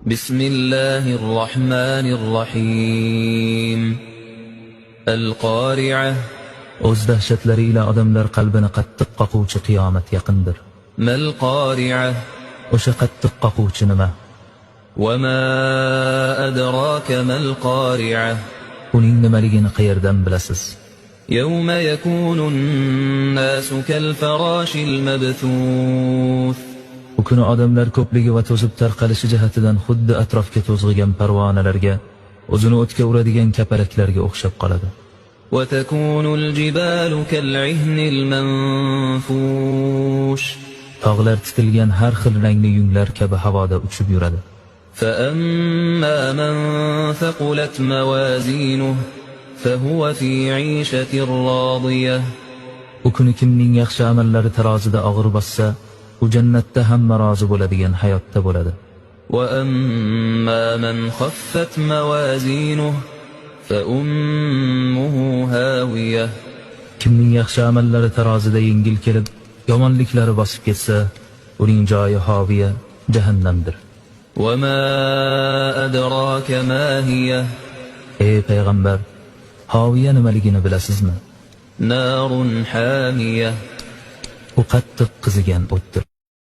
بسم الله الرحمن الرحيم القارعة O'z dahshatlari ila odamlar qalbini qattiq qoquvchi qiyomat yaqindir. mal qari'a O'sha qattiq qoquvchi nima? va ma adraka mal qari'a Uning nimaligini qayerdan bilasiz? yawma yakunu an-nasu kal farashil mabthuth U kuni odamlar ko'pligi va to'zib tarqalishi jihatidan xuddi atrofga to'zg'igan parvonalarga, o'zini o'tga uradigan kapalaklarga o'xshab qoladi. وتكون الجبال كالعهن المنفوش Tog'lar titilgan har xil rangli yunglar kabi havoda uchib yuradi. فأما من ثقلت موازينه فهو في عيشة راضية U kuni kimning yaxshi amallari tarozida og'ir bossa, u jannatda hamma rozi bo'ladigan hayotda bo'ladi. وأما من خفت موازينه فأمه هاوية Kimning yaxshi amallari tarozida yengil kelib, yomonliklari bosib ketsa, uning joyi hoviya, jahannamdir. وما أدراك ما هي Ey payg'ambar, hoviya nimaligini bilasizmi? نار حامية U qattiq qizigan o'tdir.